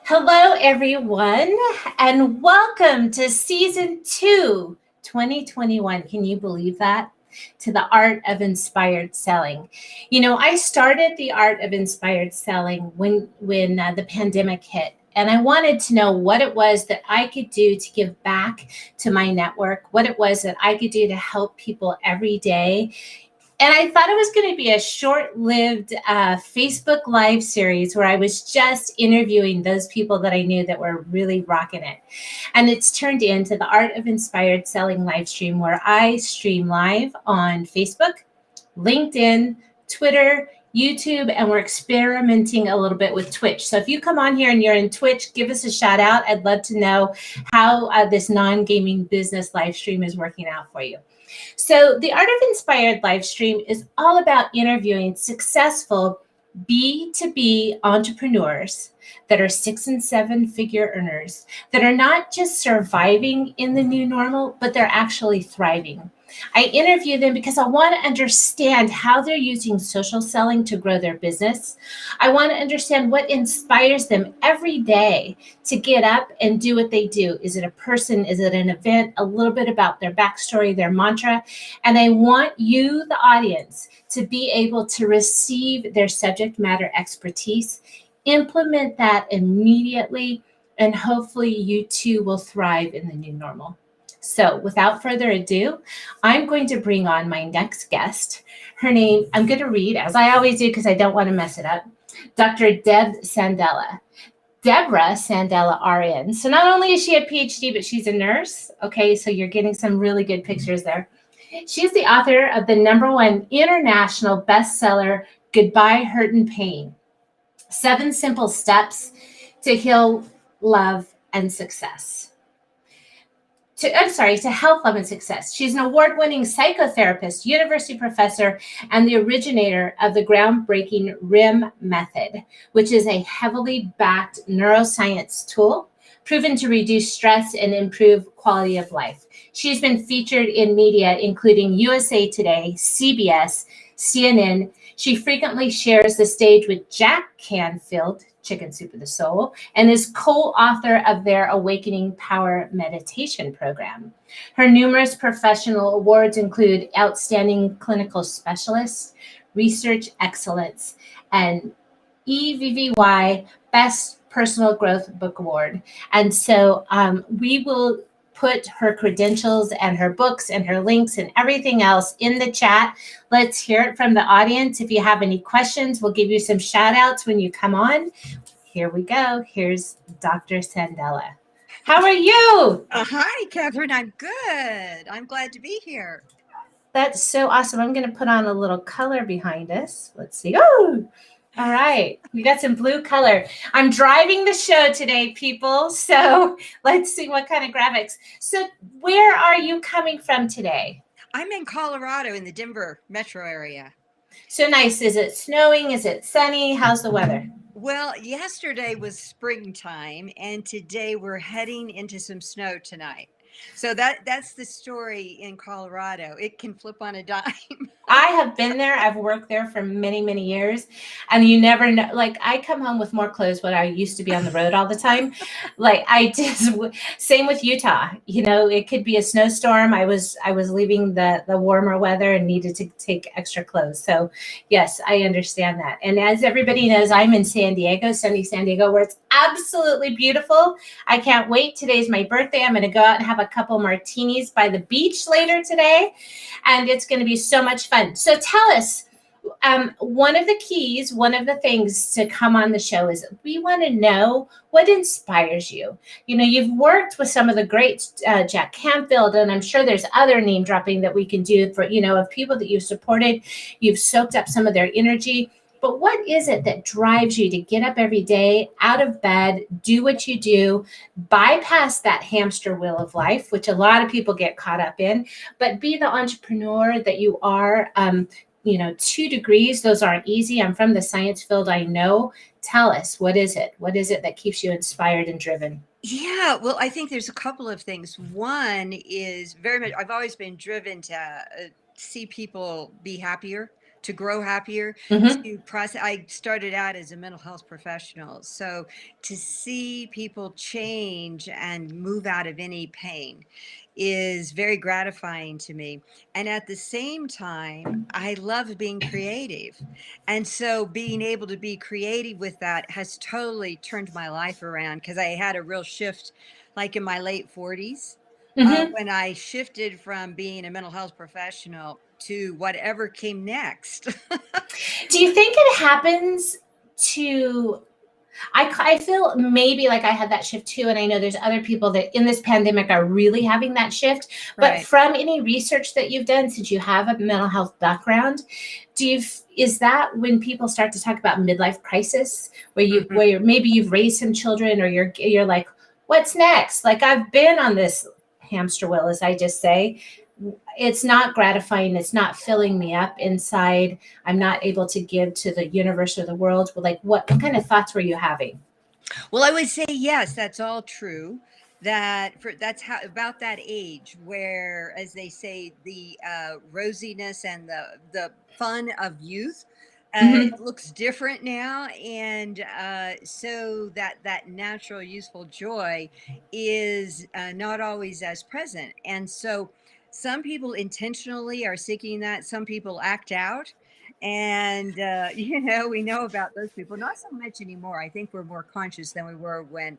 Hello, everyone, and welcome to Season 2, 2021. Can you believe that? To the Art of Inspired Selling. You know, I started the Art of Inspired Selling when the pandemic hit. And I wanted to know what it was that I could do to give back to my network, what it was that I could do to help people every day. And I thought it was going to be a short-lived Facebook Live series where I was just interviewing those people that I knew that were really rocking it. And it's turned into the Art of Inspired Selling live stream where I stream live on Facebook, LinkedIn, Twitter, YouTube, and we're experimenting a little bit with Twitch. So if you come on here and you're in Twitch, give us a shout out. I'd love to know how this non-gaming business live stream is working out for you. So the Art of Inspired live stream is all about interviewing successful B2B entrepreneurs that are 6 and 7 figure earners that are not just surviving in the new normal, but they're actually thriving. I interview them because I want to understand how they're using social selling to grow their business. I want to understand what inspires them every day to get up and do what they do. Is it a person? Is it an event? A little bit about their backstory, their mantra. And I want you, the audience, to be able to receive their subject matter expertise, implement that immediately, and hopefully you too will thrive in the new normal. So without further ado, I'm going to bring on my next guest. Her name, I'm going to read, as I always do because I don't want to mess it up, Dr. Deb Sandella. Deborah Sandella RN. So not only is she a PhD, but she's a nurse. Okay, so you're getting some really good pictures there. She's the author of the #1 international bestseller, Goodbye Hurt and Pain: 7 Simple Steps to Heal, Love, and Success. To health, love, and success. She's an award-winning psychotherapist, university professor, and the originator of the groundbreaking RIM method, which is a heavily backed neuroscience tool proven to reduce stress and improve quality of life. She's been featured in media, including USA Today, CBS, CNN. She frequently shares the stage with Jack Canfield, Chicken Soup of the Soul, and is co-author of their Awakening Power meditation program. Her numerous professional awards include Outstanding Clinical Specialist, Research Excellence, and EVVY Best Personal Growth Book Award. And so we will put her credentials and her books and her links and everything else in the chat. Let's hear it from the audience. If you have any questions, we'll give you some shout outs when you come on. Here we go. Here's Dr. Sandella. How are you? Hi, Catherine. I'm good. I'm glad to be here. That's so awesome. I'm going to put on a little color behind us. Let's see. Oh, all right. We got some blue color. I'm driving the show today, people. So let's see what kind of graphics. So where are you coming from today? I'm in Colorado in the Denver metro area. So nice. Is it snowing? Is it sunny? How's the weather? Well, yesterday was springtime, and today we're heading into some snow tonight. So that's the story in Colorado. It can flip on a dime. I have been there. I've worked there for many, many years. And you never know. Like, I come home with more clothes when I used to be on the road all the time. Like, same with Utah. You know, it could be a snowstorm. I was leaving the warmer weather and needed to take extra clothes. So, yes, I understand that. And as everybody knows, I'm in San Diego, sunny San Diego, where it's absolutely beautiful. I can't wait. Today's my birthday. I'm going to go out and have a couple martinis by the beach later today. And it's going to be so much fun. So tell us, one of the keys, one of the things to come on the show is we want to know what inspires you. You know, you've worked with some of the greats, Jack Canfield, and I'm sure there's other name dropping that we can do for, you know, of people that you've supported. You've soaked up some of their energy. But what is it that drives you to get up every day, out of bed, do what you do, bypass that hamster wheel of life, which a lot of people get caught up in, but be the entrepreneur that you are? 2 degrees, those aren't easy. I'm from the science field, I know. Tell us, what is it? What is it that keeps you inspired and driven? Yeah, well, I think there's a couple of things. One is very much, I've always been driven to see people be happier, to grow happier, Mm-hmm. to process. I started out as a mental health professional. So to see people change and move out of any pain is very gratifying to me. And at the same time, I love being creative. And so being able to be creative with that has totally turned my life around, because I had a real shift like in my late 40s. Mm-hmm. When I shifted from being a mental health professional to whatever came next. Do you think it happens to I feel maybe like I had that shift too, and I know there's other people that in this pandemic are really having that shift. But Right. from any research that you've done, since you have a mental health background, is that when people start to talk about midlife crisis, Mhm. where maybe you've raised some children, or you're like, what's next? Like, I've been on this hamster wheel, as I just say. It's not gratifying. It's not filling me up inside. I'm not able to give to the universe or the world. Like, what kind of thoughts were you having? Well, I would say yes, that's all true. That's how, about that age where, as they say, the rosiness and the fun of youth. Mm-hmm. It looks different now, and so that natural, youthful joy is not always as present. And so, some people intentionally are seeking that. Some people act out, and we know about those people, not so much anymore. I think we're more conscious than we were when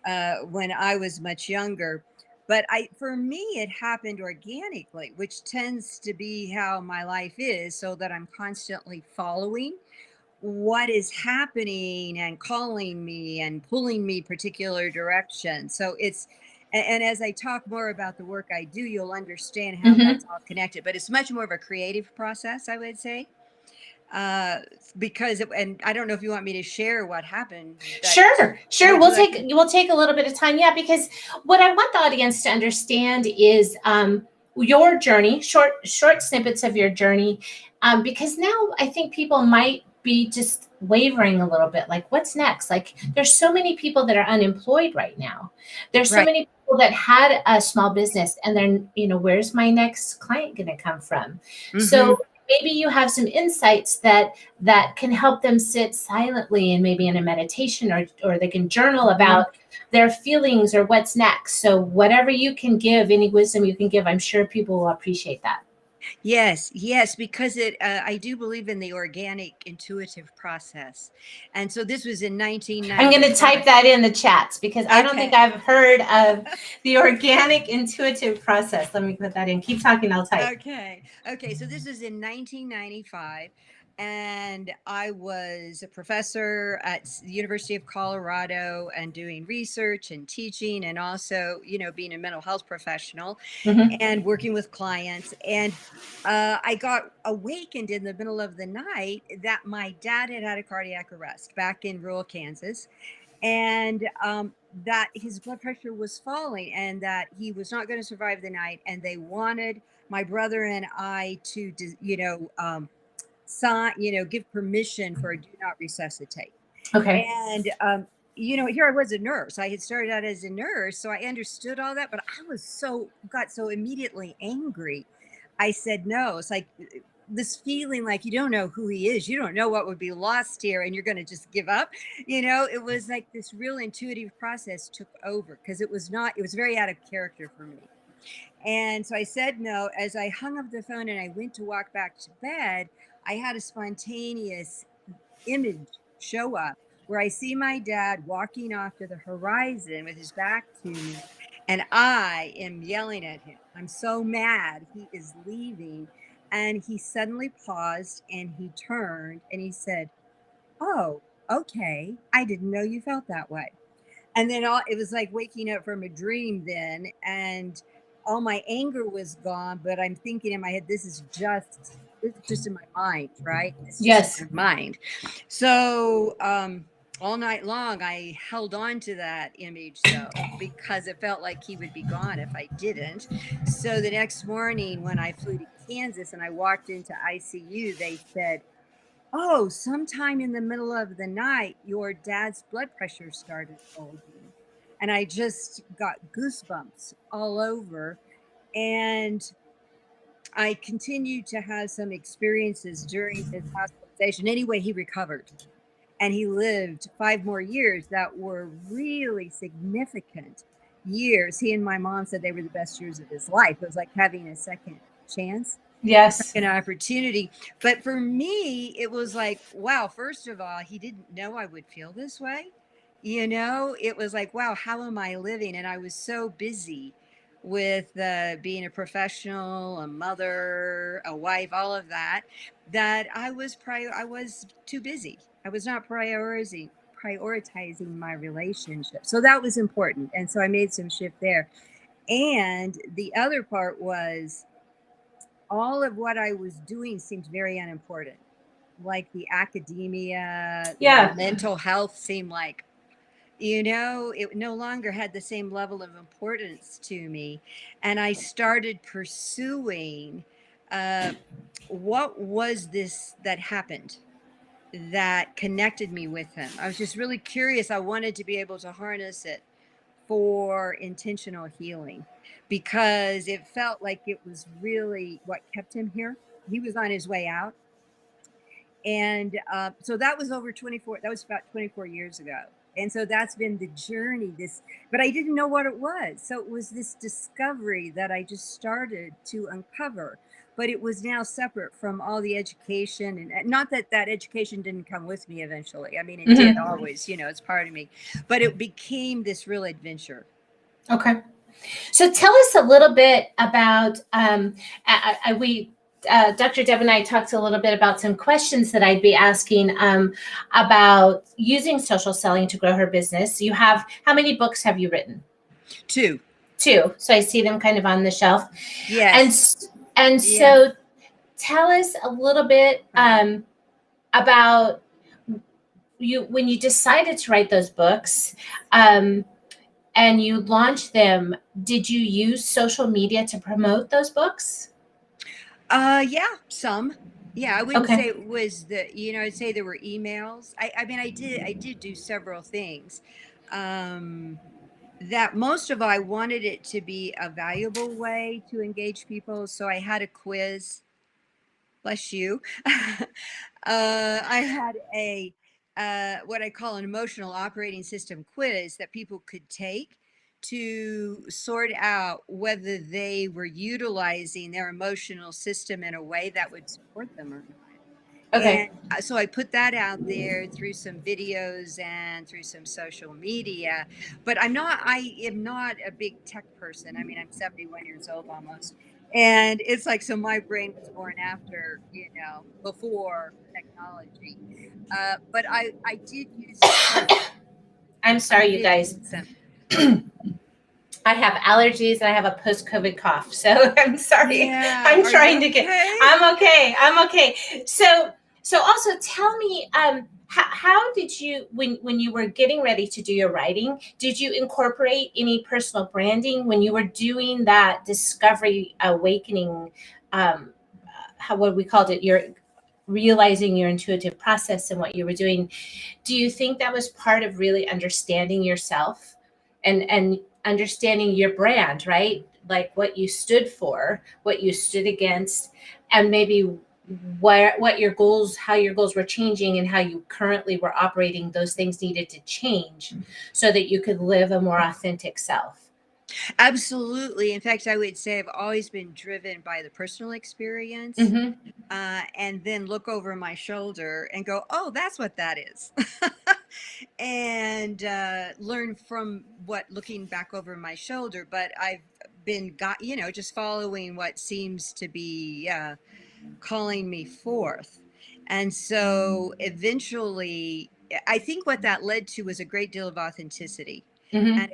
I was much younger. But for me, it happened organically, which tends to be how my life is, so that I'm constantly following what is happening and calling me and pulling me particular direction. So and as I talk more about the work I do, you'll understand how Mm-hmm. that's all connected. But it's much more of a creative process, I would say, uh because and I don't know if you want me to share what happened that. Sure. Would you like? We'll take a little bit of time. Yeah, because what I want the audience to understand is your journey, short snippets of your journey, because now I think people might be just wavering a little bit. Like, what's next? Like, there's so many people that are unemployed right now. There's so Right. many people that had a small business, and then where's my next client going to come from? Mm-hmm. So maybe you have some insights that can help them sit silently and maybe in a meditation, or they can journal Mm-hmm. about their feelings or what's next. So whatever you can give, any wisdom you can give, I'm sure people will appreciate that. Yes, yes, because I do believe in the organic, intuitive process, and so this was in I'm going to 1995. type that in the chats because I don't think Okay. I've heard of the organic intuitive process. Let me put that in. Keep talking, I'll type. Okay. Okay. So this was in 1995. And I was a professor at the University of Colorado and doing research and teaching, and also, being a mental health professional Mm-hmm. and working with clients. And I got awakened in the middle of the night that my dad had had a cardiac arrest back in rural Kansas, and that his blood pressure was falling, and that he was not going to survive the night. And they wanted my brother and I to, sign, give permission for a do not resuscitate. Okay. And here I was, a nurse. I had started out as a nurse, so I understood all that, but I was got so immediately angry. I said no. It's like this feeling like you don't know who he is, you don't know what would be lost here, and you're going to just give up. It was like this real intuitive process took over, because it was very out of character for me. And so I said no. As I hung up the phone and I went to walk back to bed, I had a spontaneous image show up where I see my dad walking off to the horizon with his back to me, and I am yelling at him. I'm so mad. He is leaving. And he suddenly paused, and he turned and he said, "Oh, okay. I didn't know you felt that way." And then it was like waking up from a dream then. And all my anger was gone, but I'm thinking in my head, this is just in my mind, right? It's just in Yes. my mind. So all night long I held on to that image, though, because it felt like he would be gone if I didn't. So the next morning when I flew to Kansas and I walked into ICU, they said, "Oh, sometime in the middle of the night, your dad's blood pressure started bulging." And I just got goosebumps all over. And I continued to have some experiences during his hospitalization. Anyway, he recovered and he lived 5 more years that were really significant years. He and my mom said they were the best years of his life. It was like having a second chance, Yes. an opportunity. But for me, it was like, wow, first of all, he didn't know I would feel this way. It was like, wow, how am I living? And I was so busy with being a professional, a mother, a wife, all of that, that I was too busy. I was not prioritizing my relationship. So that was important. And so I made some shift there. And the other part was all of what I was doing seemed very unimportant. Like the academia, Yeah. mental health seemed like, it no longer had the same level of importance to me. And I started pursuing what was this that happened that connected me with him. I was just really curious. I wanted to be able to harness it for intentional healing because it felt like it was really what kept him here. He was on his way out. And so that was that was about 24 years ago. And so that's been the journey, but I didn't know what it was. So it was this discovery that I just started to uncover, but it was now separate from all the education. And not that that education didn't come with me eventually. I mean, it did always, it's part of me, but it became this real adventure. Okay. So tell us a little bit about, Dr. Deb and I talked a little bit about some questions that I'd be asking about using social selling to grow her business. How many books have you written? 2. So I see them kind of on the shelf. Yes. And so tell us a little bit about when you decided to write those books, and you launched them, did you use social media to promote those books? Yeah, some. Yeah, I wouldn't say Okay. it was I'd say there were emails. I mean, I did do several things. That most of all, I wanted it to be a valuable way to engage people. So I had a quiz. Bless you. I had a what I call an emotional operating system quiz that people could take to sort out whether they were utilizing their emotional system in a way that would support them or not. Okay. And so I put that out there through some videos and through some social media. But I am not a big tech person. I mean, I'm 71 years old almost. And it's like, so my brain was born after, before technology. But I did use some. I'm sorry, you guys. I have allergies and I have a post-COVID cough, so I'm sorry. Yeah. I'm Are trying you to get. okay? I'm okay. So also tell me, how did you, when you were getting ready to do your writing, did you incorporate any personal branding when you were doing that discovery awakening? What we called it, your realizing your intuitive process and what you were doing. Do you think that was part of really understanding yourself and understanding your brand, right? Like what you stood for, what you stood against, and maybe what your goals, how your goals were changing and how you currently were operating, those things needed to change so that you could live a more authentic self. Absolutely. In fact, I would say I've always been driven by the personal experience. And then look over my shoulder and go, oh, that's what that is. And learn from looking back over my shoulder. But I've been just following what seems to be calling me forth. And so eventually, I think what that led to was a great deal of authenticity. And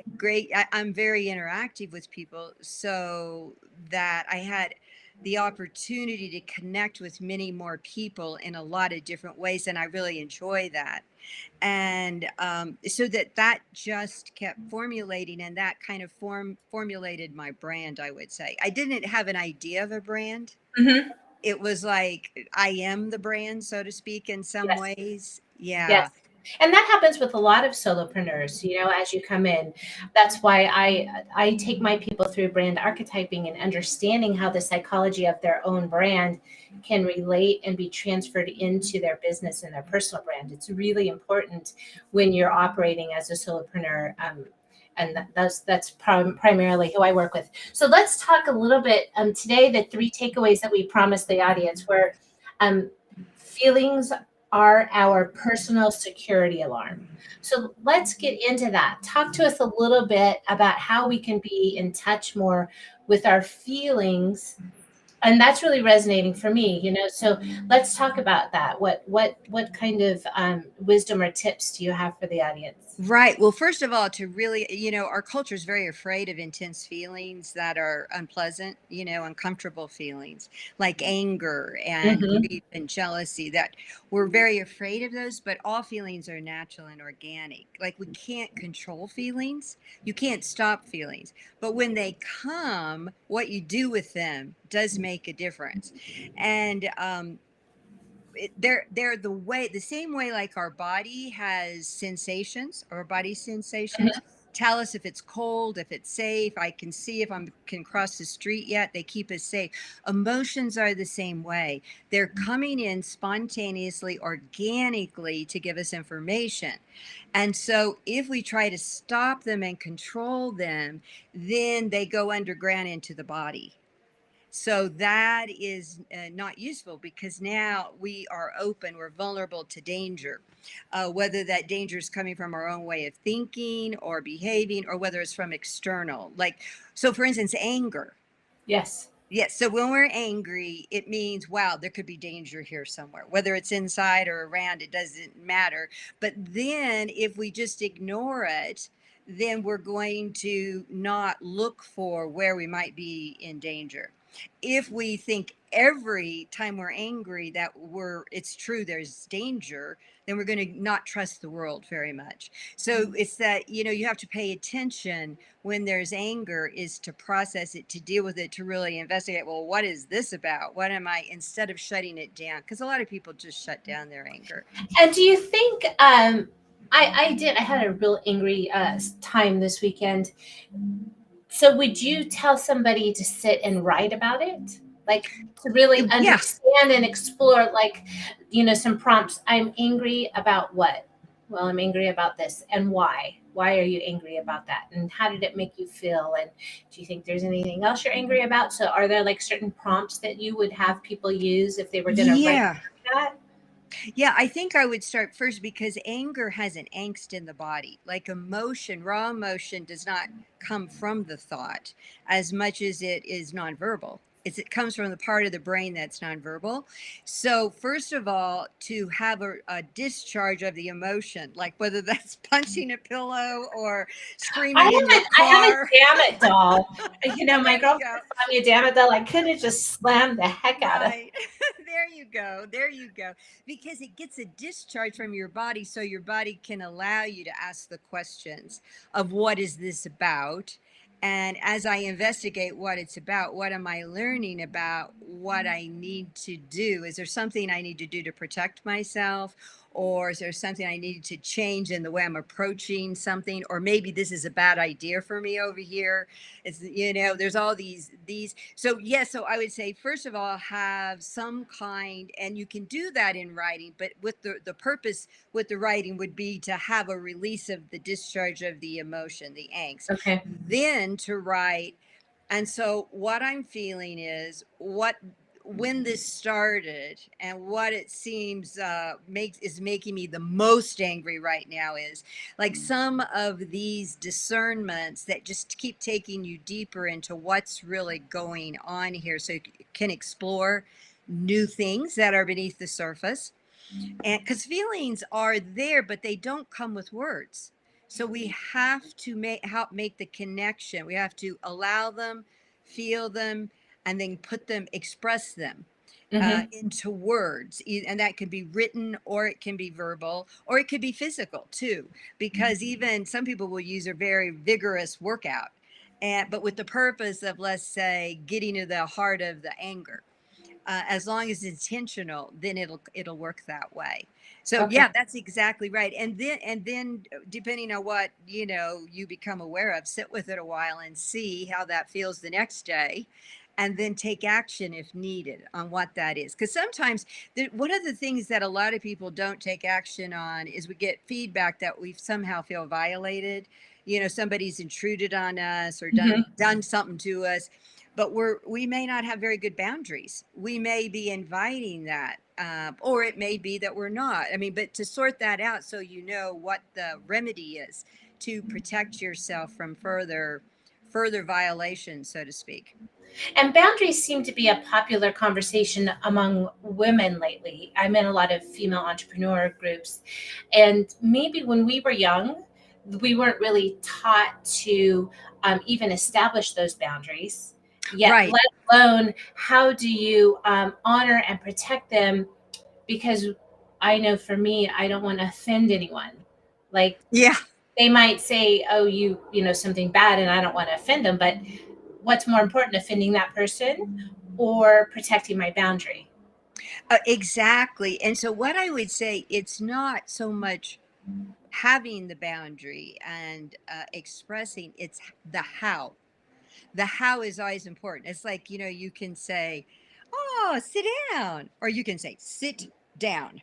I'm very interactive with people, so that I had the opportunity to connect with many more people in a lot of different ways, and I really enjoy that. And so that just kept formulating, and that kind of formulated my brand. I would say I didn't have an idea of a brand. It was like I am the brand, so to speak, in some ways. Yeah. Yes. And that happens with a lot of solopreneurs, as you come in. That's why I take my people through brand archetyping and understanding how the psychology of their own brand can relate and be transferred into their business and their personal brand. It's really important when you're operating as a solopreneur. And that's primarily who I work with. So let's talk a little bit today. The 3 takeaways that we promised the audience were feelings are our personal security alarm. So let's get into that. Talk to us a little bit about how we can be in touch more with our feelings. And that's really resonating for me. So let's talk about that. What kind of wisdom or tips do you have for the audience? Right. Well, first of all, to really, our culture is very afraid of intense feelings that are unpleasant, uncomfortable feelings like anger and Mm-hmm. grief and jealousy, that we're very afraid of those, but all feelings are natural and organic. Like we can't control feelings. You can't stop feelings. But when they come, what you do with them does make a difference. And they're the same way like our body has sensations, our body sensations tell us if it's cold, if it's safe. I can see if I can cross the street yet. They keep us safe. Emotions are the same way. They're coming in spontaneously, organically to give us information. And so if we try to stop them and control them, then they go underground into the body. So that is not useful, because now we are open, we're vulnerable to danger, whether that danger is coming from our own way of thinking or behaving, or whether it's from external. Like, so for instance, anger. Yes. Yes. So when we're angry, it means, wow, there could be danger here somewhere, whether it's inside or around, it doesn't matter. But then if we just ignore it, then we're going to not look for where we might be in danger. If we think every time we're angry that it's true, there's danger, then we're going to not trust the world very much. So it's that, you have to pay attention when there's anger, is to process it, to deal with it, to really investigate, well, what is this about? What am I, instead of shutting it down? Because a lot of people just shut down their anger. And do you think I had a real angry time this weekend. So would you tell somebody to sit and write about it? Like to really Yeah. understand and explore, like, some prompts. I'm angry about what? Well, I'm angry about this. And why? Why are you angry about that? And how did it make you feel? And do you think there's anything else you're angry about? So are there like certain prompts that you would have people use if they were going to write Yeah. that? Yeah, I think I would start first, because anger has an angst in the body. Like emotion, raw emotion does not come from the thought as much as it is nonverbal. It comes from the part of the brain that's nonverbal. So first of all, to have a discharge of the emotion, like whether that's punching a pillow or screaming in your I have a car. damn it doll. My There you girlfriend go. bought me a damn it doll. I could have just slammed the heck out of it. Right. There you go. There you go. Because it gets a discharge from your body, so your body can allow you to ask the questions of what is this about? And as I investigate what it's about, what am I learning about what I need to do? Is there something I need to do to protect myself? Or is there something I need to change in the way I'm approaching something? Or maybe this is a bad idea for me over here. It's, there's all these. So yes, so I would say, first of all, have some kind, and you can do that in writing, but with the purpose with the writing would be to have a release of the discharge of the emotion, the angst. Okay. Then to write. And so what I'm feeling is when this started, and what it seems is making me the most angry right now is like some of these discernments that just keep taking you deeper into what's really going on here, so you can explore new things that are beneath the surface. And because feelings are there, but they don't come with words. So we have to help make the connection. We have to allow them, feel them, and then express them Mm-hmm. into words. And that can be written, or it can be verbal, or it could be physical too, because even some people will use a very vigorous workout, but with the purpose of, let's say, getting to the heart of the anger. as long as it's intentional, then it'll work that way. So Okay. yeah, that's exactly right. And then depending on what you become aware of, sit with it a while and see how that feels the next day, and then take action if needed on what that is. Because sometimes one of the things that a lot of people don't take action on is we get feedback that we somehow feel violated. Somebody's intruded on us or Mhm. done something to us, but we may not have very good boundaries. We may be inviting that, or it may be that we're not. I mean, but to sort that out so you know what the remedy is to protect yourself from further violations, so to speak. And boundaries seem to be a popular conversation among women lately. I'm in a lot of female entrepreneur groups. And maybe when we were young, we weren't really taught to even establish those boundaries, yet, Right. let alone how do you honor and protect them? Because I know for me, I don't want to offend anyone. Like, Yeah. they might say, oh, something bad, and I don't want to offend them. But what's more important, offending that person or protecting my boundary? Exactly. And so what I would say, it's not so much having the boundary and expressing, it's the how. The how is always important. It's like, you can say, oh, sit down, or you can say, sit down.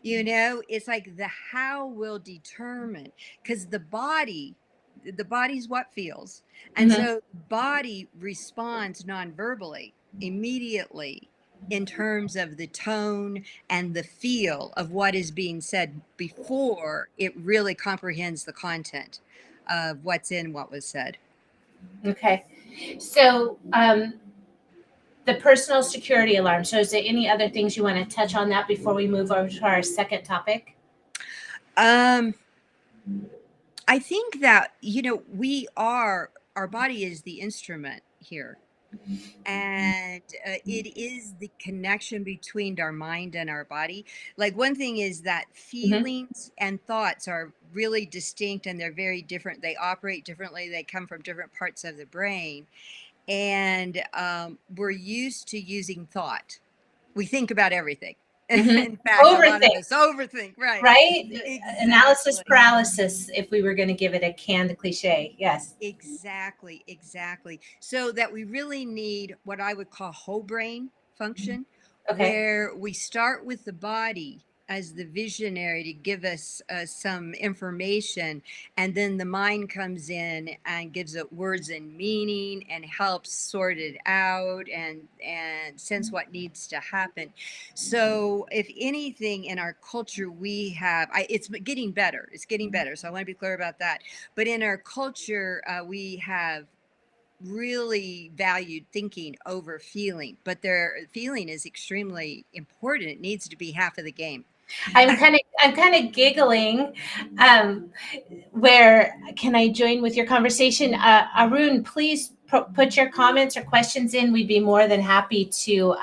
It's like the how will determine, because the body's what feels. And Hmm. so body responds non-verbally immediately in terms of the tone and the feel of what is being said before it really comprehends the content of what's in what was said. Okay. So, the personal security alarm. So, is there any other things you want to touch on that before we move over to our second topic? Um, I think that, our body is the instrument here. And it is the connection between our mind and our body. Like, one thing is that Hmm. feelings and thoughts are really distinct, and they're very different. They operate differently, they come from different parts of the brain. And we're used to using thought. We think about everything. Hmm. In fact, a lot of Overthink, us overthink, right? right? Analysis Exactly. paralysis, if we were going to give it a canned cliche. Yes. Exactly, exactly. So that we really need what I would call whole brain function, Okay. where we start with the body as the visionary to give us some information, and then the mind comes in and gives it words and meaning and helps sort it out and sense what needs to happen. So if anything in our culture we have, it's getting better. It's getting better. So I want to be clear about that, but in our culture, we have really valued thinking over feeling, but their feeling is extremely important. It needs to be half of the game. I'm kind of giggling. Um, where can I join with your conversation? Arun, please put your comments or questions in. We'd be more than happy to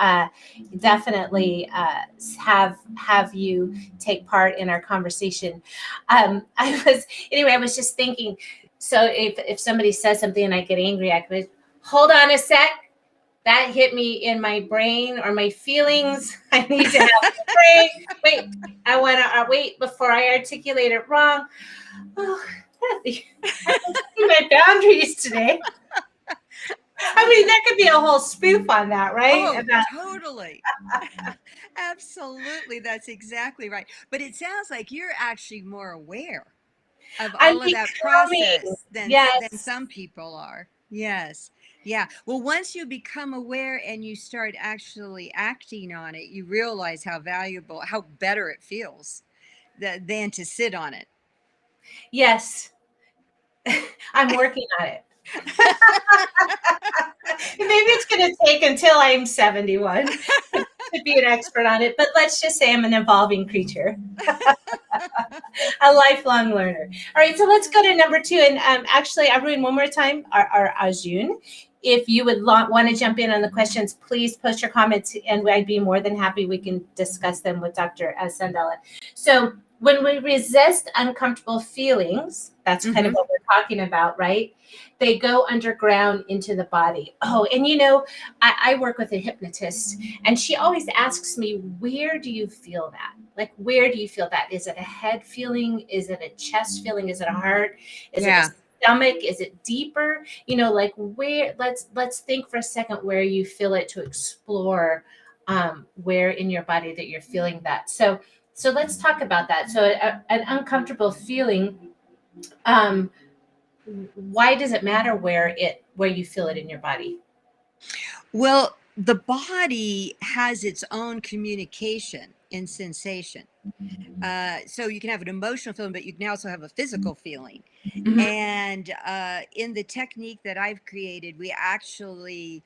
definitely have you take part in our conversation. I was just thinking. So if somebody says something and I get angry, I could hold on a sec. That hit me in my brain or my feelings. I need to have a break. Wait, I want to wait before I articulate it wrong. Oh, Kathy, I'm protecting my boundaries today. I mean, that could be a whole spoof on that, right? Oh, About totally. Absolutely. That's exactly right. But it sounds like you're actually more aware of I'm all of that becoming, process than yes, some people are. Yes. Yeah. Well, once you become aware and you start actually acting on it, you realize how valuable, how better it feels than to sit on it. yes, I'm working on it. Maybe it's going to take until I'm 71 to be an expert on it, but let's just say I'm an evolving creature, a lifelong learner. All right, so let's go to number two. And actually, Arun, one more time, or Arjun, if you would want to jump in on the questions, please post your comments, and I'd be more than happy. We can discuss them with Dr. Sandella. So when we resist uncomfortable feelings, that's kind of Mm-hmm. what we're talking about, right? They go underground into the body. Oh, and I work with a hypnotist, and she always asks me, where do you feel that? Like, where do you feel that? Is it a head feeling? Is it a chest feeling? Is it a heart? Is it a Yeah. stomach? Is it deeper? Like where, let's think for a second where you feel it, to explore where in your body that you're feeling that. So let's talk about that. So an uncomfortable feeling, um, why does it matter where you feel it in your body? Well, the body has its own communication and sensation. So you can have an emotional feeling, but you can also have a physical feeling. Mhm. And in the technique that I've created, we actually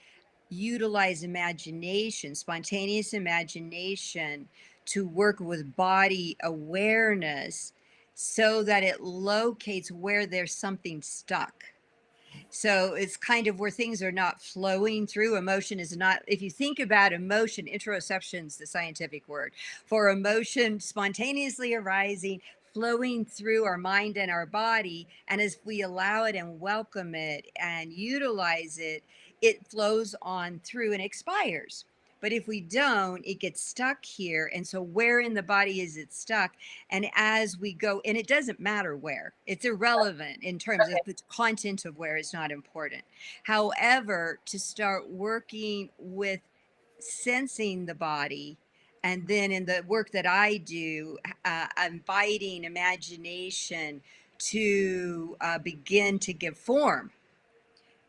utilize imagination, spontaneous imagination, to work with body awareness so that it locates where there's something stuck. So it's kind of where things are not flowing through. Emotion is not, if you think about emotion, interoception is the scientific word for emotion spontaneously arising, flowing through our mind and our body. And as we allow it and welcome it and utilize it, it flows on through and expires. But if we don't, it gets stuck here. And so, where in the body is it stuck? And as we go, and it doesn't matter where, it's irrelevant in terms of the content of where, it's not important. However, to start working with sensing the body, and then in the work that I do, inviting imagination to begin to give form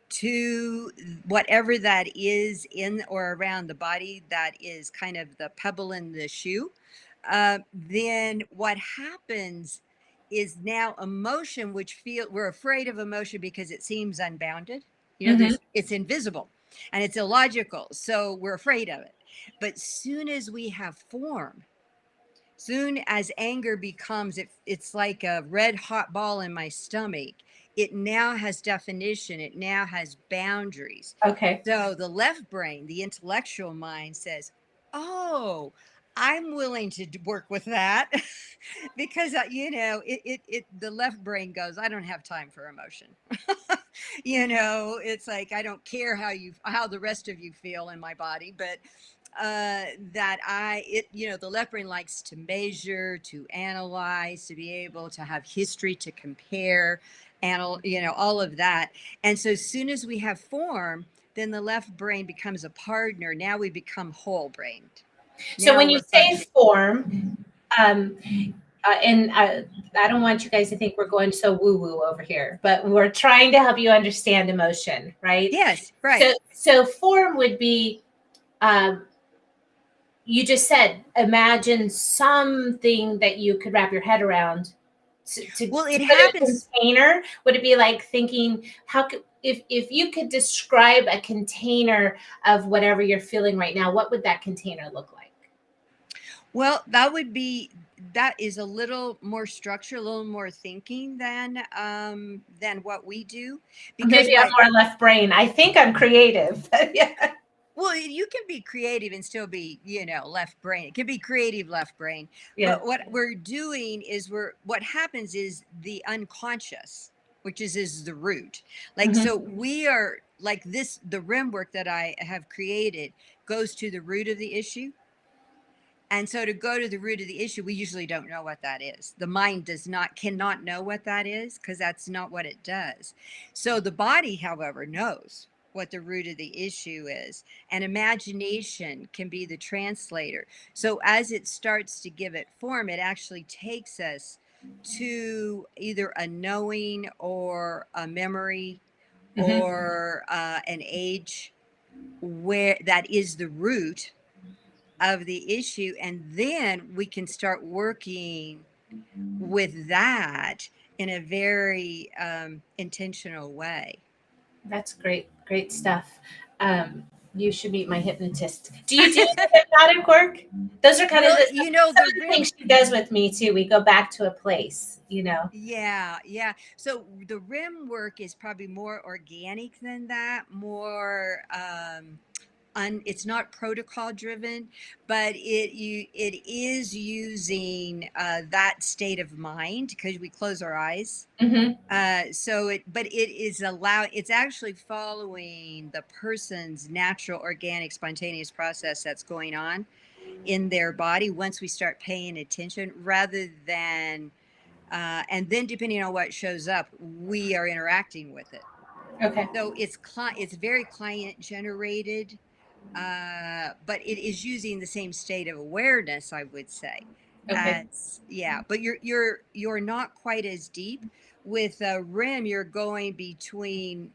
to whatever that is in or around the body, that is kind of the pebble in the shoe. Then what happens is now emotion, which feel we're afraid of emotion because it seems unbounded. Mhm. It's invisible and it's illogical, so we're afraid of it. But soon as we have form, soon as anger becomes, it's like a red hot ball in my stomach. It now has definition, it now has boundaries. Okay. So the left brain, the intellectual mind, says, oh, I'm willing to work with that. Because the left brain goes, I don't have time for emotion. It's like, I don't care how the rest of you feel in my body, but that the left brain likes to measure, to analyze, to be able to have history, to compare, and all of that. And so as soon as we have form, then the left brain becomes a partner. Now we become whole brained. So Now when you we're say functioning. form, um, and I don't want you guys to think we're going so woo woo over here, but we're trying to help you understand emotion, right? Yes, right. So form would be, um, you just said, imagine something that you could wrap your head around Well, to it put in a happens. container. Would it be like thinking, if you could describe a container of whatever you're feeling right now, what would that container look like? Well, that is a little more structure, a little more thinking than what we do, because Maybe I'm what more left brain. I think I'm creative. Yeah. well, you can be creative and still be, left brain. It can be creative left brain. Yeah. But what we're doing is what happens is the unconscious, which is the root. Like, so Mhm. we are like this, the RIM work that I have created goes to the root of the issue. And so to go to the root of the issue, we usually don't know what that is. The mind cannot know what that is, because that's not what it does. So the body, however, knows what the root of the issue is, and imagination can be the translator. So as it starts to give it form, it actually takes us to either a knowing or a memory Mhm. or an age where that is the root of the issue, and then we can start working with that in a very intentional way. That's great. Great stuff. You should meet my hypnotist. Do you do the hypnotic work? Those are kind of Well, some the of the rim. things she does with me too. We go back to a place. Yeah, yeah. So the rim work is probably more organic than that, more it's not protocol driven, but it is using that state of mind because we close our eyes. Mm-hmm. But it's actually following the person's natural, organic, spontaneous process that's going on in their body once we start paying attention, rather than, and then depending on what shows up, we are interacting with it. Okay. So it's very client generated, but it is using the same state of awareness, I would say. Okay. As yeah, but you're not quite as deep. With REM, you're going between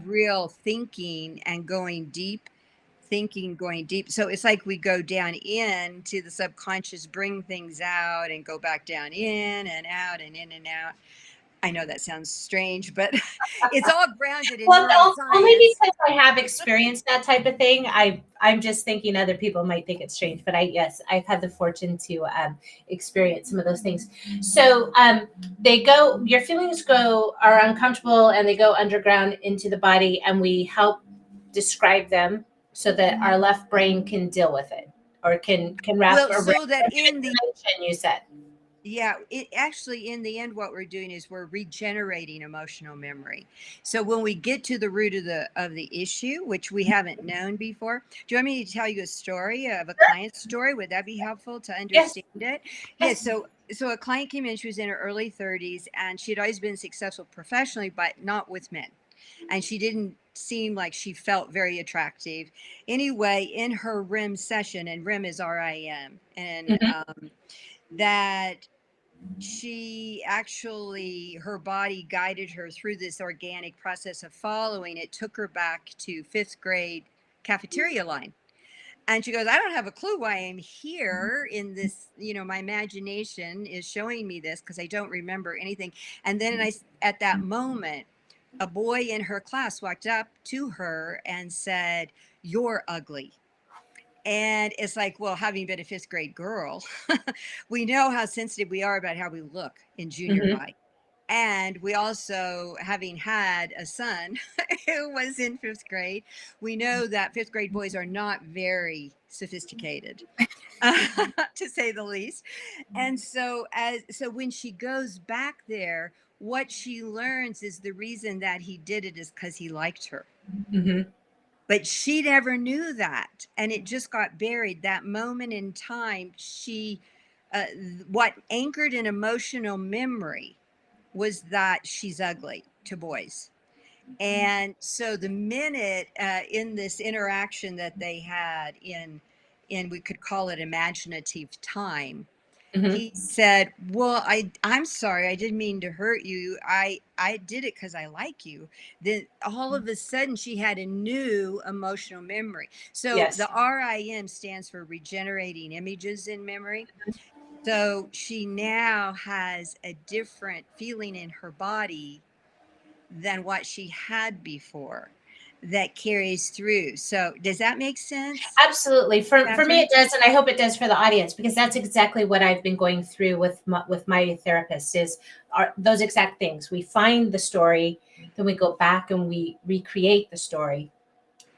real thinking and going deep, thinking, going deep. So it's like we go down into the subconscious, bring things out, and go back down in and out and in and out. I know that sounds strange, but it's all grounded in Well, only neuroscience. because I have experienced that type of thing. I'm just thinking other people might think it's strange, but yes, I've had the fortune to experience some of those things. So your feelings are uncomfortable and they go underground into the body, and we help describe them so that our left brain can deal with it, or can wrap Well, around so that in the attention, you said. yeah, it actually, in the end, what we're doing is we're regenerating emotional memory. So when we get to the root of the issue, which we haven't known before, do you want me to tell you a story of a client story? Would that be helpful to Yes. understand it? Yes. Yeah. So a client came in. She was in her early 30s, and she had always been successful professionally, but not with men. And she didn't seem like she felt very attractive. Anyway, in her REM session, and REM is RIM, and Mhm. that she actually, her body guided her through this organic process of following. It took her back to 5th grade cafeteria line. And she goes, I don't have a clue why I'm here in this, my imagination is showing me this because I don't remember anything. And then at that moment, a boy in her class walked up to her and said, "You're ugly." And it's like, well, having been a 5th grade girl, we know how sensitive we are about how we look in junior Mhm. high. And we also, having had a son who was in 5th grade, we know that 5th grade boys are not very sophisticated, to say the least. And so when she goes back there, what she learns is the reason that he did it is because he liked her. Mhm. But she never knew that, and it just got buried. That moment in time, uh, what anchored an emotional memory was that she's ugly to boys. And so the minute in this interaction that they had in we could call it imaginative time, Mhm. he said, well, I'm sorry, I didn't mean to hurt you. I did it because I like you. Then all of a sudden she had a new emotional memory. So Yes. the RIM stands for regenerating images in memory. So she now has a different feeling in her body than what she had before, that carries through. So does that make sense, Absolutely. For me, Catherine? it does, and I hope it does for the audience, because that's exactly what I've been going through with my therapist. Are those exact things. We find the story, then we go back and we recreate the story,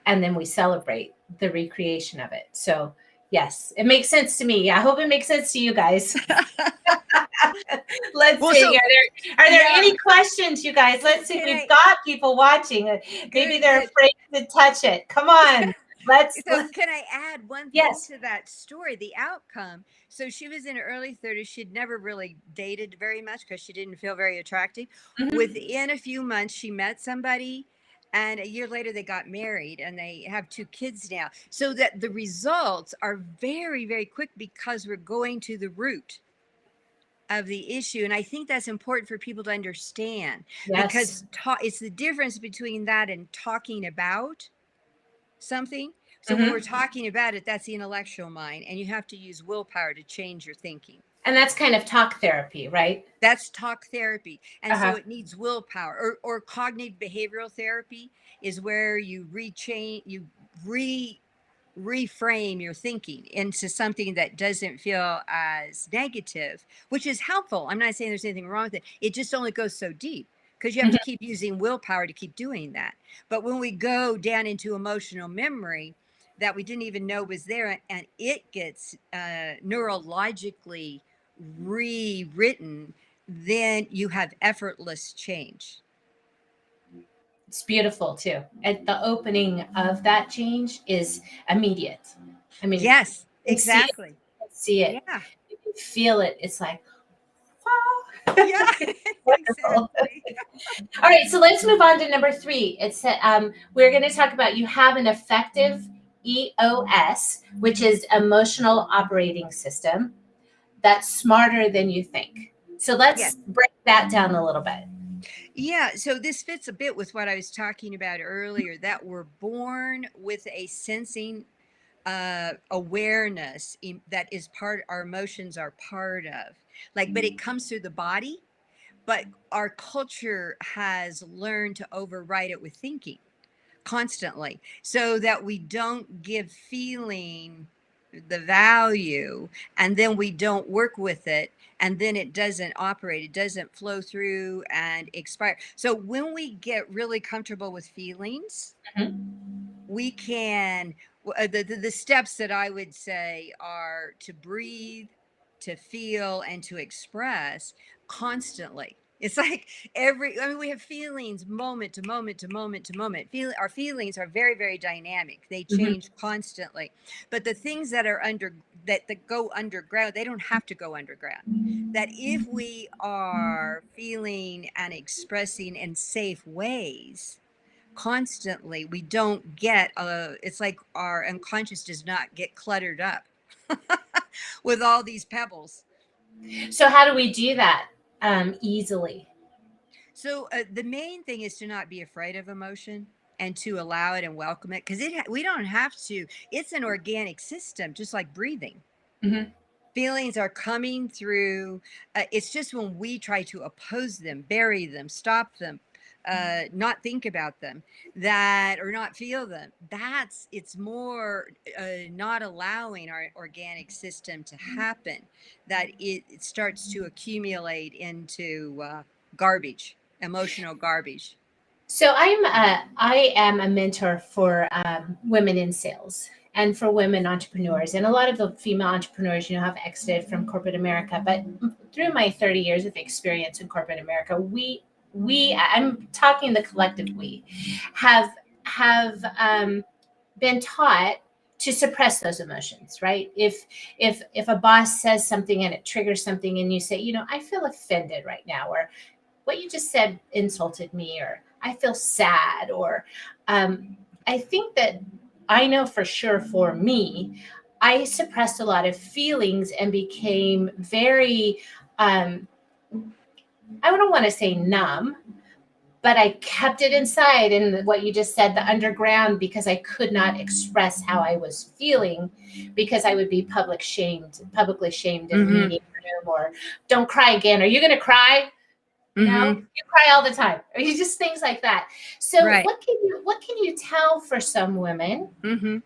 and then we celebrate the recreation of it. So yes, it makes sense to me. I hope it makes sense to you guys. Let's Well, see. so Are there yeah, any questions, you guys? Let's see. can We've I got people watching. Maybe good they're good afraid to touch it. Come on. So can I add one thing Yes. to that story? The outcome. So she was in her early 30s. She'd never really dated very much because she didn't feel very attractive. Mhm. Within a few months, she met somebody, and a year later they got married and they have 2 kids now. So that the results are very, very quick because we're going to the root of the issue. And I think that's important for people to understand, Yes. because it's the difference between that and talking about something. So when we're Mhm. talking about it, that's the intellectual mind, and you have to use willpower to change your thinking. And that's kind of talk therapy, right? That's talk therapy. And so Uh-huh. it needs willpower. Or cognitive behavioral therapy is where you reframe your thinking into something that doesn't feel as negative, which is helpful. I'm not saying there's anything wrong with it. It just only goes so deep because you have to keep using willpower to keep doing that. But when we go down into emotional memory that we didn't even know was there, and it gets neurologically rewritten, then you have effortless change. It's beautiful too. And the opening of that change is immediate. I mean, Yes, you exactly. see it, Yeah. you feel it. It's like, wow. Yeah, Wonderful. exactly. All right, so let's move on to number 3. It's we're going to talk about you have an effective EOS, which is emotional operating system, that's smarter than you think. So let's Yes. break that down a little bit. Yeah, so this fits a bit with what I was talking about earlier, that we're born with a sensing awareness that is part, our emotions are part of. Like, but it comes through the body, but our culture has learned to override it with thinking constantly, so that we don't give feeling the value, and then we don't work with it, and then it doesn't operate, it doesn't flow through and expire. So when we get really comfortable with feelings, we can, the steps that I would say are to breathe, to feel, and to express constantly. It's like I mean, we have feelings moment to moment to moment to moment. Our feelings are very, very dynamic. They change constantly. But the things that are that go underground, they don't have to go underground. That if we are feeling and expressing in safe ways constantly, we don't get it's like our unconscious does not get cluttered up with all these pebbles. So how do we do that easily? So the main thing is to not be afraid of emotion, and to allow it and welcome it, because we don't have to. It's an organic system, just like breathing. Mm-hmm. Feelings are coming through. It's just when we try to oppose them, bury them, stop them, not think about them, that, or not feel them, it's more not allowing our organic system to happen, that it starts to accumulate into garbage, emotional garbage. So I am a mentor for women in sales and for women entrepreneurs, and a lot of the female entrepreneurs, have exited from corporate America. But through my 30 years of experience in corporate America, we I'm talking the collective we have been taught to suppress those emotions, right? If a boss says something and it triggers something, and you say, I feel offended right now, or what you just said insulted me, or I feel sad, or I think that I know for sure for me, I suppressed a lot of feelings and became very, I don't want to say numb, but I kept it inside. And what you just said, the underground, because I could not express how I was feeling, because I would be publicly shamed in a meeting room, or don't cry again. Are you going to cry? No, you cry all the time. Or you just things like that. So Right. what can you tell for some women? Mm-hmm.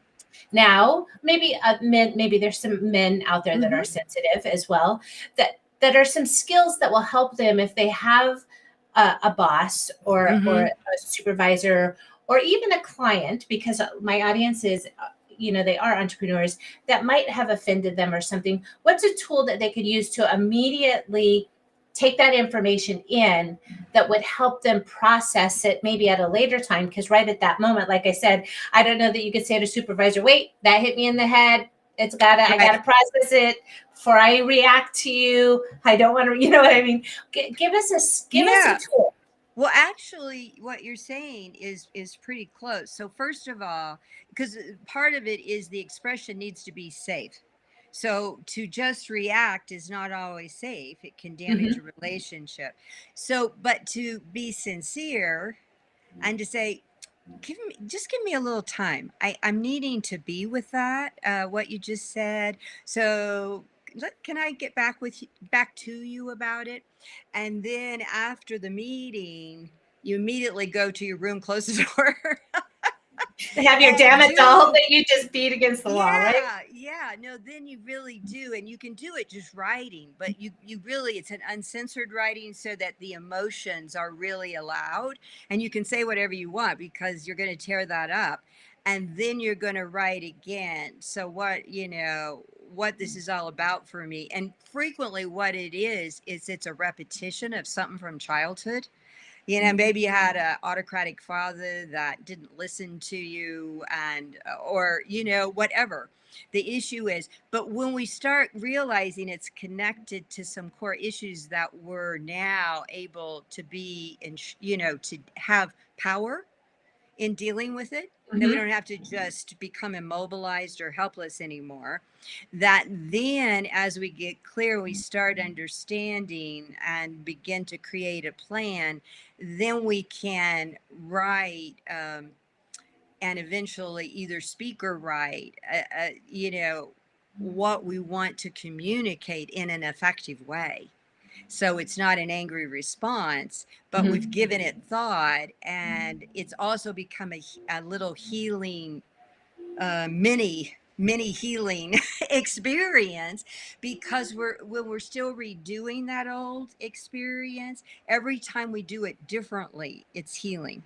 Now, maybe men, maybe there's some men out there that are sensitive as well, that are some skills that will help them if they have a boss, or a supervisor, or even a client, because my audience is, they are entrepreneurs that might have offended them or something. What's a tool that they could use to immediately take that information in, that would help them process it maybe at a later time? Because right at that moment, like I said, I don't know that you could say to a supervisor, wait, that hit me in the head. I gotta process it before I react to you. I don't want to, you know what I mean? Give us a tool. Well, actually, what you're saying is pretty close. So first of all, because part of it is the expression needs to be safe. So to just react is not always safe. It can damage a relationship. So, but to be sincere and to say, just give me a little time. I'm needing to be with that, what you just said. So can I get back to you about it? And then after the meeting, you immediately go to your room, close the door. Have your And damn it doll that you just beat against the wall, right? yeah, no, then you really do. And you can do it just writing, but you really, it's an uncensored writing so that the emotions are really allowed, and you can say whatever you want because you're going to tear that up. And then you're going to write again. So what this is all about for me. And frequently what it is it's a repetition of something from childhood. Maybe you had a autocratic father that didn't listen to you, and or whatever the issue is. But when we start realizing it's connected to some core issues that we're now able to be in, to have power in dealing with it, that we Mhm. don't have to just become immobilized or helpless anymore, that then as we get clear, we start understanding and begin to create a plan, then we can write, and eventually either speak or write, what we want to communicate in an effective way. So it's not an angry response, but we've Mhm. given it thought, and it's also become a little healing, mini healing experience, because when we're still redoing that old experience, every time we do it differently, it's healing.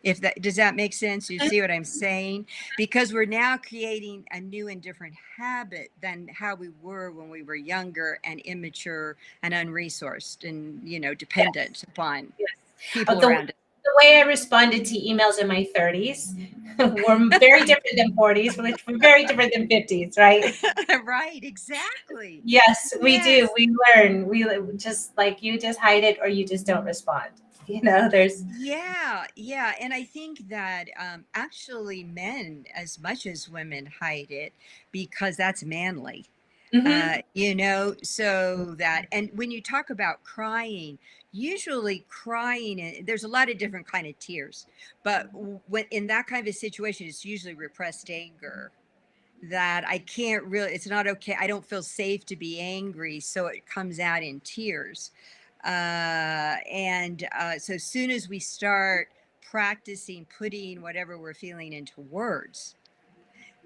If that does that make sense? You see what I'm saying? Because we're now creating a new and different habit than how we were when we were younger and immature and unresourced and Yes. dependent upon Yes. people The around us. way I responded to emails in my 30s were very different than 40s, which were very different than 50s, right? Right, exactly. Yes, we do. Yes. We learn. Just like you just hide it or you just don't respond. There's Yeah, yeah. And I think that actually men, as much as women, hide it because that's manly. Mhm. So that, and when you talk about crying, usually crying, and there's a lot of different kind of tears, but when in that kind of a situation, it's usually repressed anger that I can't really, it's not okay. I don't feel safe to be angry. So it comes out in tears. And so as soon as we start practicing putting whatever we're feeling into words,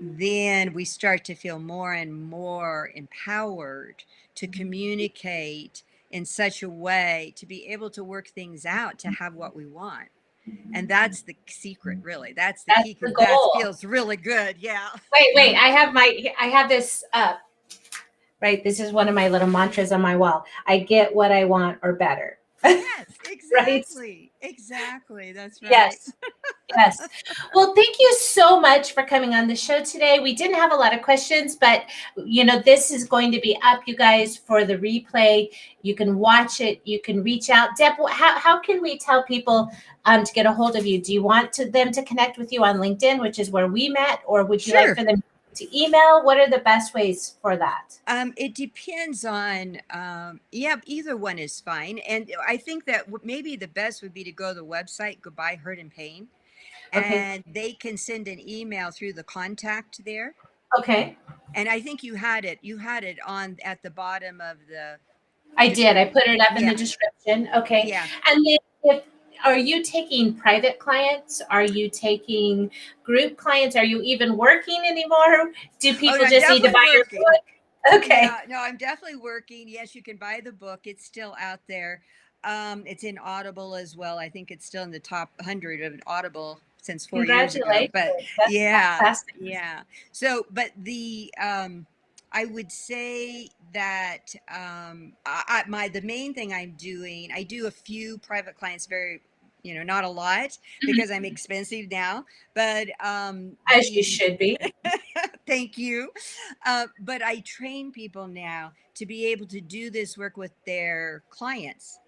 then we start to feel more and more empowered to communicate in such a way to be able to work things out, to have what we want. And that's the secret, really. That's the That's key, the because that goal. feels really good. Yeah. Wait. I have this up, right? This is one of my little mantras on my wall. I get what I want or better. Yes, Right? exactly. Exactly. That's right. Yes. Yes. Well, thank you so much for coming on the show today. We didn't have a lot of questions, but this is going to be up, you guys, for the replay. You can watch it. You can reach out. Deb, how can we tell people to get a hold of you? Do you want them to connect with you on LinkedIn, which is where we met, or would you like Sure. for them to email? What are the best ways for that? It depends on, yeah, either one is fine. And I think that maybe the best would be to go to the website, Goodbye Hurt and Pain, Okay. and they can send an email through the contact there. Okay. And I think you had it on at the bottom of the I did. I description. put it up in the Yeah. description. Okay. Yeah. And then are you taking private clients? Are you taking group clients? Are you even working anymore? Do Oh, people no, I'm just need to definitely buy your working. book? Yeah, Okay. no, I'm definitely working. Yes, you can buy the book. It's still out there. It's in Audible as well. I think it's still in the top 100 of Audible since 4 years ago. Congratulations. But That's yeah, fantastic. yeah. So, but I would say that the main thing I'm doing, I do a few private clients, very, not a lot Mhm. because I'm expensive now. But As you the should be. thank you. But I train people now to be able to do this work with their clients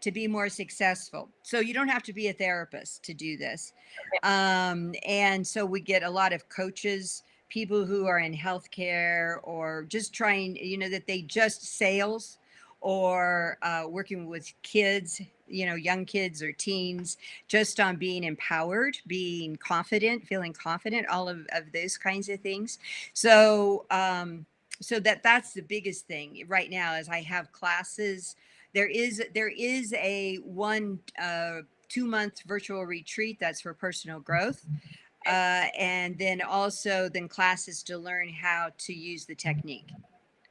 to be more successful. So you don't have to be a therapist to do this. And so we get a lot of coaches, people who are in healthcare or just trying, that they just sales or working with kids, young kids or teens, just on being empowered, being confident, feeling confident, all of those kinds of things. So, so that's the biggest thing right now is I have classes. There is a 2-month virtual retreat that's for personal growth. And then also then classes to learn how to use the technique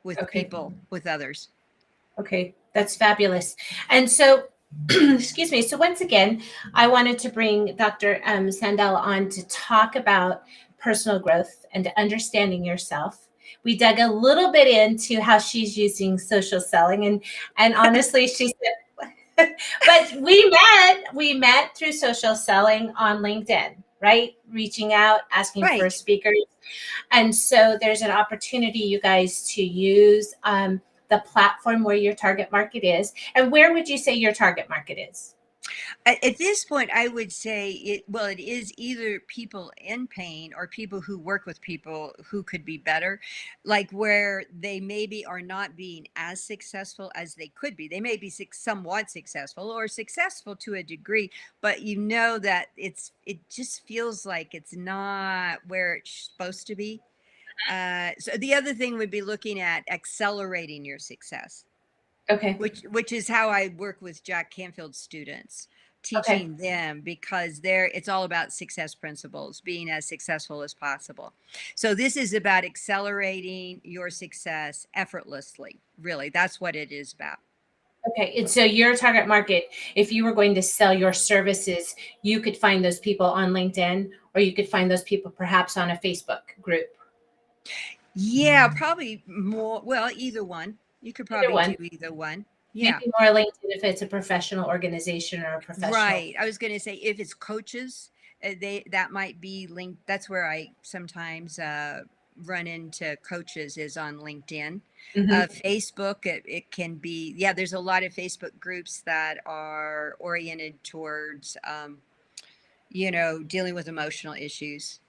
with Okay. people, with others. Okay, that's fabulous. And so, excuse me. So once again, I wanted to bring Dr. Sandella on to talk about personal growth and understanding yourself. We dug a little bit into how she's using social selling, and honestly, she said, but we met through social selling on LinkedIn, right? Reaching out, asking for Right. speakers, and so there's an opportunity, you guys, to use the platform where your target market is. And where would you say your target market is? At this point, I would say it is either people in pain or people who work with people who could be better, like where they maybe are not being as successful as they could be. They may be somewhat successful or successful to a degree, but you know that it just feels like it's not where it's supposed to be. So the other thing would be looking at accelerating your success, Okay. which is how I work with Jack Canfield students, Okay. teaching them, because it's all about success principles, being as successful as possible. So this is about accelerating your success effortlessly. Really, that's what it is about. Okay. And so your target market, if you were going to sell your services, you could find those people on LinkedIn, or you could find those people perhaps on a Facebook group. Yeah, probably more. Well, either one. You could Either probably do one. either one. Yeah. Maybe more LinkedIn if it's a professional organization or a professional. Right. I was going to say if it's coaches, that might be linked. That's where I sometimes run into coaches is on LinkedIn. Mhm. Facebook, it can be, yeah, there's a lot of Facebook groups that are oriented towards, dealing with emotional issues.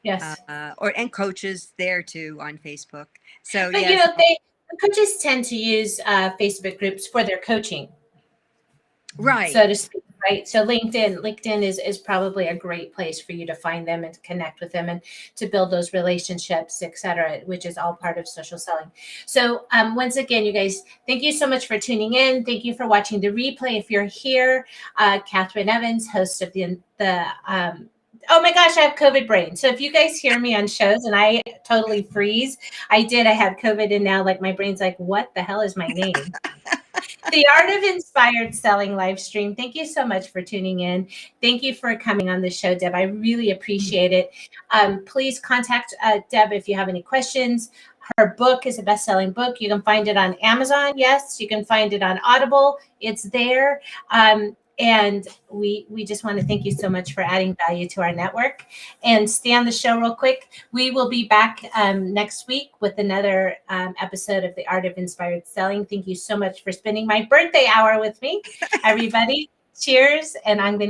Yes. And coaches there too on Facebook. So But yes, the coaches tend to use Facebook groups for their coaching, right. so to speak, right? So LinkedIn is probably a great place for you to find them and to connect with them and to build those relationships, et cetera, which is all part of social selling. So once again, you guys, thank you so much for tuning in. Thank you for watching the replay. If you're here, Catherine Evans, host of the oh my gosh, I have COVID brain. So if you guys hear me on shows and I totally freeze, I had COVID, and now like my brain's like, what the hell is my name? The Art of Inspired Selling live stream. Thank you so much for tuning in. Thank you for coming on the show, Deb. I really appreciate it. Please contact Deb if you have any questions. Her book is a best-selling book. You can find it on Amazon. Yes, you can find it on Audible. It's there. And we just want to thank you so much for adding value to our network. And stay on the show real quick. We will be back next week with another episode of The Art of Inspired Selling. Thank you so much for spending my birthday hour with me, everybody. Cheers. And I'm going to